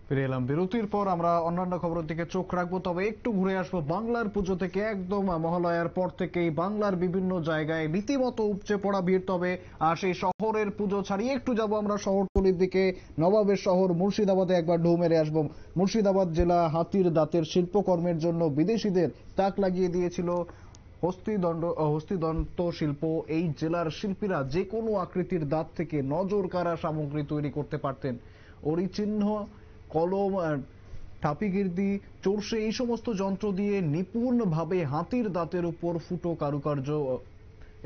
ফিরে এলাম বিরতির পর। আমরা অন্যান্য খবরের দিকে চোখ রাখবো, তবে একটু ঘুরে আসবো বাংলার পুজো থেকে। একদম মহালয়ার পর থেকেই বাংলার বিভিন্ন জায়গায় রীতিমতো উপচে পড়া ভিড়। তবে সেই শহরের পুজো ছাড়িয়ে একটু যাব আমরা শহরতলির দিকে। নবাবের শহর মুর্শিদাবাদে একবার ঢৌ মেরে আসবো। মুর্শিদাবাদ জেলা হাতির দাঁতের শিল্পকর্মের জন্য বিদেশিদের তাক লাগিয়ে দিয়েছিল হস্তিদন্ত শিল্প। এই জেলার শিল্পীরা যে কোনো আকৃতির দাঁত থেকে নজর কাড়া সামগ্রী তৈরি করতে পারতেন। অরিচিহ্ন, কলম, টাপিগির্দি, চোরসে এই সমস্ত যন্ত্র দিয়ে নিপুণভাবে হাতির দাঁতের উপর ফুটো কারুকার্য।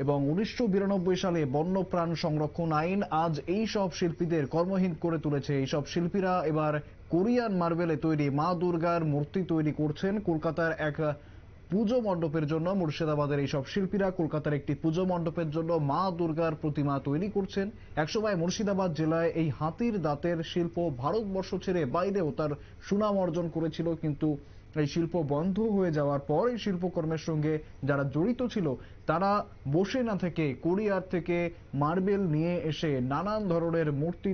এবং 1992 সালে বন্যপ্রাণ সংরক্ষণ আইন আজ এই সব শিল্পীদের কর্মহীন করে তুলেছে। এইসব শিল্পীরা এবার কোরিয়ান মার্বেলে তৈরি মা দুর্গার মূর্তি তৈরি করছেন। কলকাতার এক পুজো মণ্ডপের জন্য মুর্শিদাবাদের এইসব শিল্পীরা কলকাতার একটি পুজো মণ্ডপের জন্য মা দুর্গার প্রতিমা তৈরি করছেন। একসময় মুর্শিদাবাদ জেলায় এই হাতির দাঁতের শিল্প ভারতবর্ষ ছেড়ে বাইরেও তার সুনাম অর্জন করেছিল, কিন্তু এই শিল্প বন্ধ হয়ে যাওয়ার পর এই শিল্পকর্মের সঙ্গে যারা জড়িত ছিল তারা বসে না থেকে কোরিয়ার থেকে মার্বেল নিয়ে এসে নানান ধরনের মূর্তি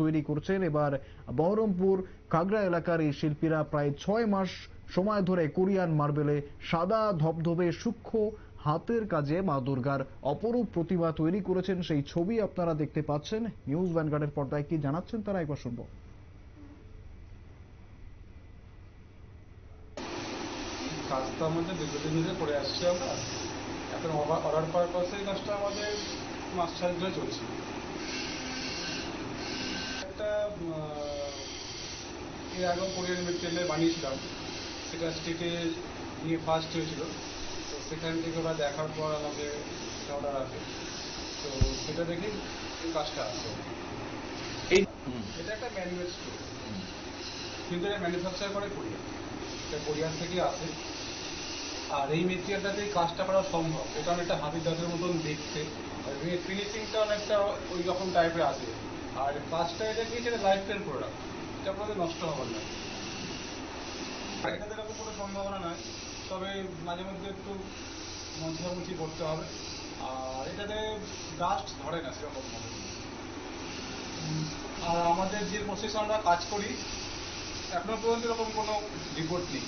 তৈরি করছেন। এবার বহরমপুর কাগড়া এলাকার এই শিল্পীরা প্রায় 6 মাস সময় ধরে কোরিয়ান মার্বেলে সাদা ধবধবে সূক্ষ্ম হাতের কাজে মা দুর্গার অপরূপ প্রতিমা তৈরি করেছেন। সেই ছবি আপনারা দেখতে পাচ্ছেন নিউজ ভ্যানগার্ডের পর্দায়। কি জানাচ্ছেন তারা, একবার শুনবো। কাজটা আমাদের দীর্ঘদিন ধরে করে আসছি আমরা। এখন অর্ডার পাওয়ার পর সেই কাজটা আমাদের মাস 6 ধরে চলছে। একটা এর আগেও কোরিয়ান মেটেরিয়ালে বানিয়েছিলাম, সেটা স্টেটে নিয়ে ফার্স্ট হয়েছিল। তো সেখান থেকে ওরা দেখার পর আমাদের অর্ডার আসে, তো সেটা দেখেই এই কাজটা আসে। এটা একটা ম্যানুয়াল স্টোর, কিন্তু এটা ম্যানুফ্যাকচার করে কোরিয়া, এটা কোরিয়ার থেকে আসে। আর এই মেটেরিয়ালটাতে কাজটা করা সম্ভব, এটা অনেকটা হাতির দাঁতের মতন দেখতে, আর ফিনিশিংটা অনেকটা ওই রকম টাইপের আসে। আর কাজটা এটা কি, সেটা লাইফ টাইম প্রোডাক্ট, এটা আপনাদের নষ্ট হবার না। এটাতে এরকম কোনো সম্ভাবনা নয়, তবে মাঝে মধ্যে একটু মধ্যমুচি করতে হবে। আর এটাতে ডাস্ট ধরে না সেরকম ভাবে। আর আমাদের যে প্রসেসে আমরা কাজ করি এখনো পর্যন্ত এরকম কোনো রিপোর্ট নেই।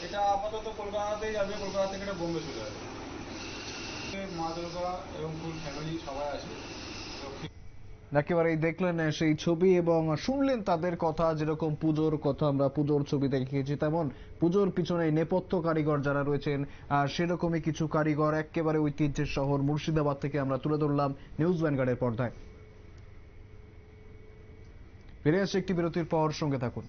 এটা আপাতত কলকাতাতেই যাবে, কলকাতা থেকে এটা বোম্বে চলে যাবে। মা দুর্গা এবং ফুল ফ্যামিলি সবাই আসবে। একেবারেই দেখলেন সেই ছবি এবং শুনলেন তাদের কথা। যেরকম পুজোর কথা আমরা পুজোর ছবি দেখিয়েছি, তেমন পুজোর পিছনে নেপথ্য কারিগর যারা রয়েছেন সেরকমই কিছু কারিগর একেবারে ঐতিহ্যের শহর মুর্শিদাবাদ থেকে আমরা তুলে ধরলাম নিউজ ভ্যানগার্ডের পর্দায়। ফিরে আসছে একটি বিরতির পর, সঙ্গে থাকুন।